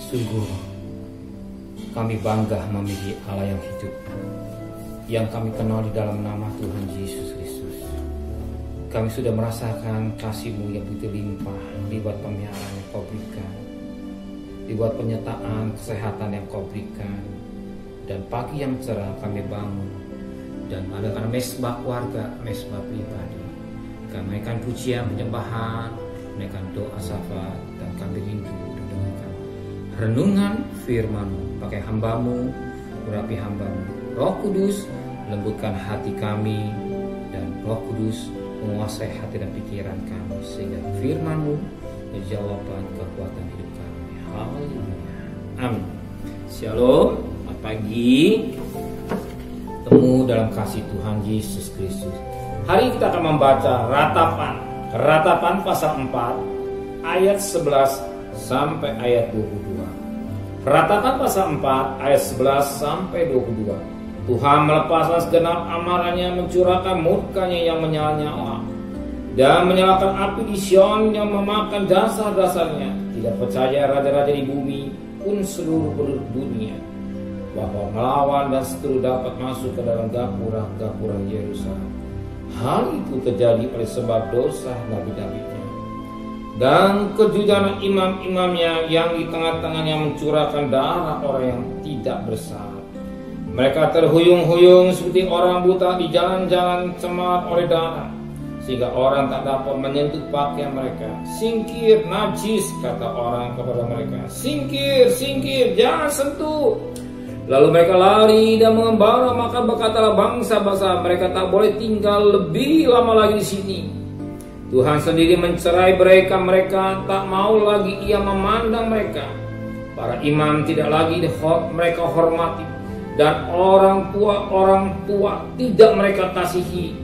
Sungguh kami bangga memiliki Allah yang hidup, yang kami kenal di dalam nama Tuhan Yesus Kristus. Kami sudah merasakan kasih-Mu yang begitu limpah lewat pemeliharaan yang Kau berikan, lewat penyertaan kesehatan yang Kau berikan, dan pagi yang cerah kami bangun dan mengadakan mesbah keluarga, mesbah pribadi. Kami menaikkan pujian, penyembahan, menaikkan doa syafaat, dan kami rindu mendengarkan renungan firman-Mu. Pakai hamba-Mu, urapi hamba-Mu. Roh Kudus, lembutkan hati kami, dan Roh Kudus menguasai hati dan pikiran kami, sehingga firman-Mu menjadi jawaban kekuatan hidup kami. Haleluya. Amin. Shalom. Selamat pagi. Temu dalam kasih Tuhan Yesus Kristus. Hari kita akan membaca Ratapan pasal 4 ayat 11 sampai ayat 22. Ratapan pasal 4 ayat 11 sampai 22. Tuhan melepaskan segenap amarahnya, mencurahkan murkanya yang menyala-nyala, dan menyalakan api di Sion yang memakan dasar-dasarnya. Tidak percaya raja-raja di bumi pun seluruh penduduk dunia bahwa melawan dan seteru dapat masuk ke dalam gapura-gapura Yerusalem. Hal itu terjadi oleh sebab dosa nabi-nabinya dan kejujuran imam-imamnya yang di tengah-tengahnya mencurahkan darah orang yang tidak bersalah. Mereka terhuyung-huyung seperti orang buta di jalan-jalan cemar oleh darah, sehingga orang tak dapat menyentuh pakaian mereka. Singkir, najis, kata orang kepada mereka. Singkir, singkir, jangan sentuh. Lalu mereka lari dan mengembara, maka berkatalah bangsa-bangsa, mereka tak boleh tinggal lebih lama lagi di sini. Tuhan sendiri mencerai mereka tak mau lagi ia memandang mereka. Para imam tidak lagi mereka hormati, dan orang tua tidak mereka kasihi.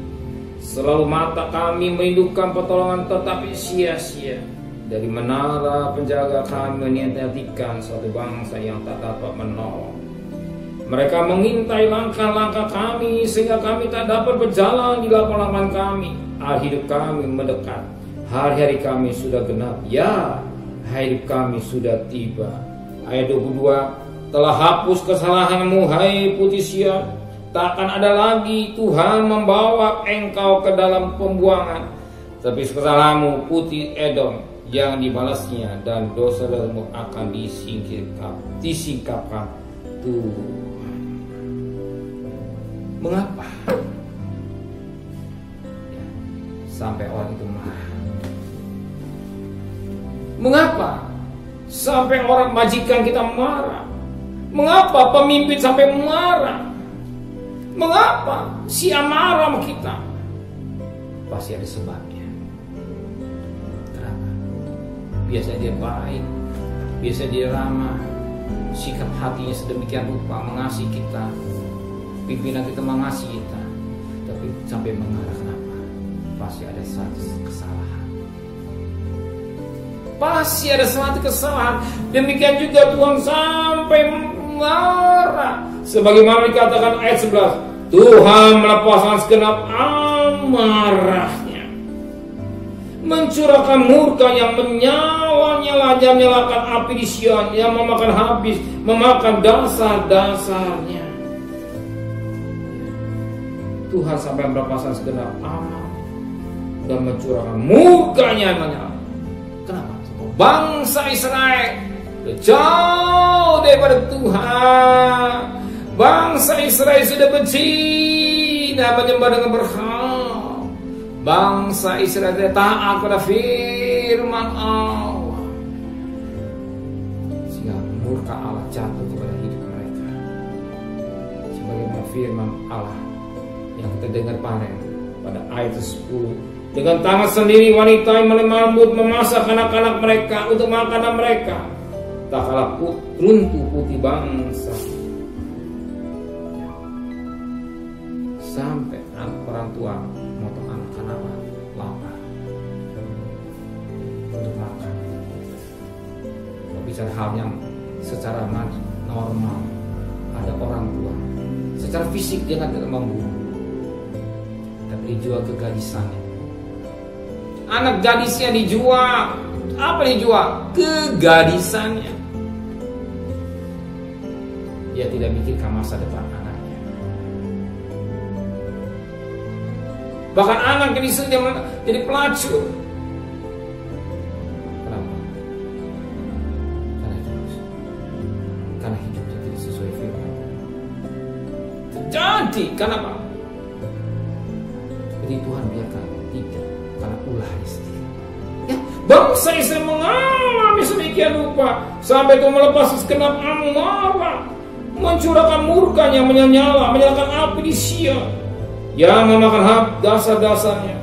Selalu mata kami merindukan pertolongan, tetapi sia-sia. Dari menara penjaga kami meniatikan suatu bangsa yang tak dapat menolong. Mereka mengintai langkah-langkah kami, sehingga kami tak dapat berjalan di lapang-lapang kami. Hari hidup kami mendekat, hari-hari kami sudah genap, ya, hari hidup kami sudah tiba. Ayat 22, telah hapus kesalahanmu, hai putih Sion. Takkan ada lagi Tuhan membawa engkau ke dalam pembuangan. Tapi kesalahanmu putih Edom yang dibalasnya, dan dosa-dosamu akan disingkapkan Tuhan. Mengapa sampai orang itu marah? Mengapa sampai orang majikan kita marah? Mengapa pemimpin sampai marah? Mengapa si marah sama kita? Pasti ada sebabnya. Kenapa? Biasa dia baik, biasa dia ramah, sikap hatinya sedemikian rupa mengasihi kita. Pimpinan kita mengasihi kita, tapi sampai mengarah, kenapa? Pasti ada satu kesalahan. Pasti ada suatu kesalahan. Demikian juga Tuhan sampai marah. Sebagaimana dikatakan ayat 11, Tuhan melepaskan segenap amarahnya, mencurahkan murka yang menyala-nyala, dan menyalakan api di Sion yang memakan dasar-dasarnya. Tuhan sampai melepaskan segenap amarah dan mencurahkan murkanya menyala. Kenapa? Bangsa Israel jauh daripada Tuhan. Bangsa Israel sudah berzina, menyembah dengan berhala. Bangsa Israel tidak taat kepada firman Allah, sehingga murka Allah jatuh kepada hidup mereka. Sebagaimana firman Allah yang kita dengar pada ayat 10. Dengan tangan sendiri wanita yang lembut memasak anak-anak mereka untuk makanan mereka. Tak kalah runtuh putih bangsa. Sampai orang tua motong anak-anak lapar untuk makan. Bicara halnya secara normal, ada orang tua secara fisik dia tidak membunuh, tapi dijual kegadisannya. Anak gadisnya dijual. Apa dijual? Kegadisannya. Dia tidak mikirkan masa depan anaknya. Bahkan anak yang disuruh jadi pelacur. Kenapa? Karena hidupnya tidak sesuai firman. Terjadi, kenapa? Jadi Tuhan biarkan tidak, karena ulahnya sendiri. Ya, bangsa Israel mengalami sedemikian rupa sampai Tuhan melepas segenap amarah, mencurahkan murkanya menyala, menyalakan api di Sion yang memakan hak dasar-dasarnya.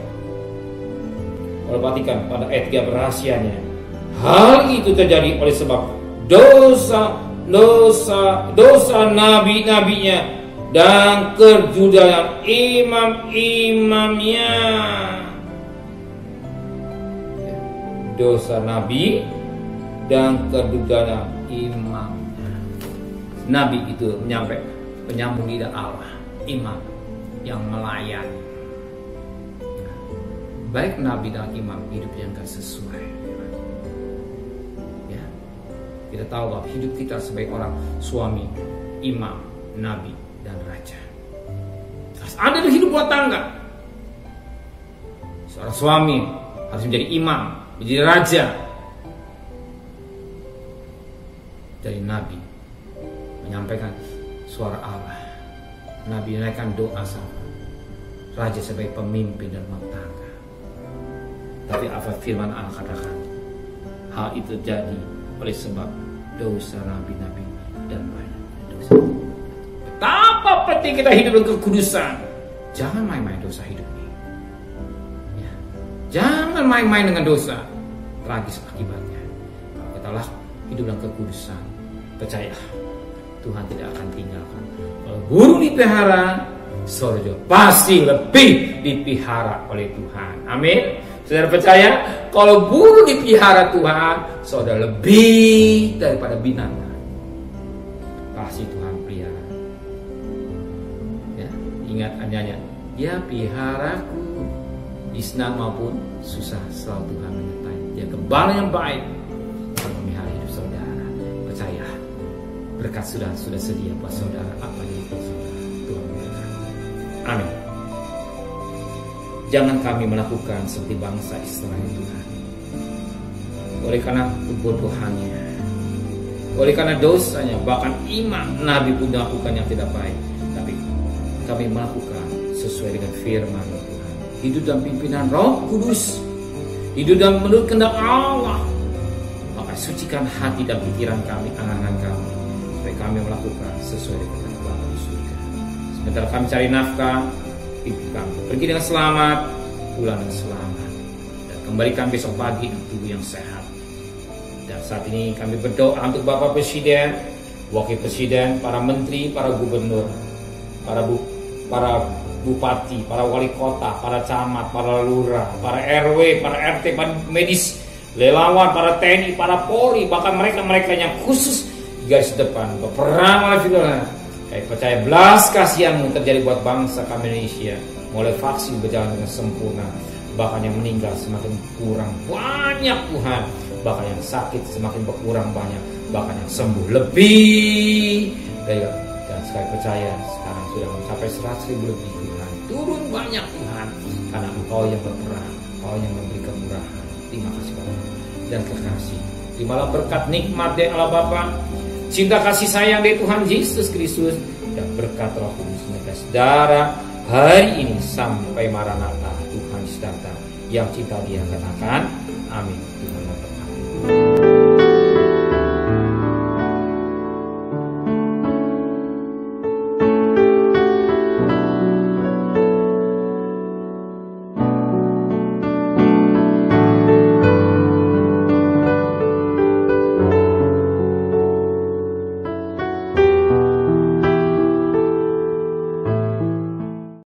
Kalau perhatikan pada ayat 3 rahasianya, hal itu terjadi oleh sebab dosa nabi-nabinya dan kejudayan imam-imamnya. Dosa nabi dan kejudayan imam. Nabi itu penyambung lidah Allah, imam yang melayani. Baik nabi dan imam hidup yang gak sesuai. Ya, kita tahu bahwa hidup kita sebagai orang suami, imam, nabi dan raja. Harus ada di hidup rumah tangga. Seorang suami harus menjadi imam, menjadi raja. Dari nabi menyampaikan suara Allah. Nabi menaikkan doa sama raja sebagai pemimpin dan rumah tangga. Tapi apa firman Allah katakan? Hal itu terjadi oleh sebab dosa nabi-nabi dan banyak dosa. Betapa penting kita hidup dengan kekudusan. Jangan main-main dosa hidup ini. Ya. Jangan main-main dengan dosa. Tragis akibatnya. Kalau kita hidup dengan kekudusan, percaya Tuhan tidak akan tinggalkan. Kalau burung dipelihara, surga pasti lebih dipelihara oleh Tuhan. Amin. Saudara percaya, kalau burung dipelihara Tuhan, saudara lebih daripada binatang. Pasti Tuhan pelihara. Ya, ingat adanya, dia peliharaku di senang maupun susah, selalu Tuhan menyertai. Dia gembala yang baik untuk memelihara hidup saudara. Percaya, berkat sudah sedia buat saudara, apa yang itu saudara. Tuhan memberkati. Amin. Jangan kami melakukan seperti bangsa Israel Tuhan. Oleh karena kebodohannya, oleh karena dosanya, bahkan imam nabi pun melakukan yang tidak baik. Tapi kami melakukan sesuai dengan firman Tuhan. Hidup dalam pimpinan Roh Kudus, hidup dalam menurut kehendak Allah. Maka sucikan hati dan pikiran kami, angan-angan kami, supaya kami melakukan sesuai dengan kehendak Bapa di surga. Sebentar kami cari nafkah, hidup kami pergi dengan selamat, pulang dengan selamat, dan kembalikan besok pagi dengan tubuh yang sehat. Dan saat ini kami berdoa untuk Bapak Presiden, Wakil Presiden, para menteri, para gubernur, para bupati, para wali kota, para camat, para lurah, para RW, para RT, para medis, relawan, para TNI, para Polri, bahkan mereka yang khusus di garis depan berperang oleh Firman. Saya percaya belas kasihan-Mu terjadi buat bangsa kami Indonesia. Mulai vaksin berjalan dengan sempurna, bahkan yang meninggal semakin kurang banyak Tuhan, bahkan yang sakit semakin berkurang banyak, bahkan yang sembuh lebih dari. Dan sekali percaya sekarang sudah mencapai 100.000 lebih Tuhan. Turun banyak Tuhan, karena Engkau yang berperang, Engkau yang memberi kemurahan. Terima kasih Bapak dan kekasih. Terimalah berkat nikmat dari Allah Bapa, cinta kasih sayang dari Tuhan Yesus Kristus, dan berkat Roh Kudus menyertai saudara hari ini sampai Maranatha. Tuhan Yesus datang. Yang cinta Dia katakan amin. Tuhan memberkati.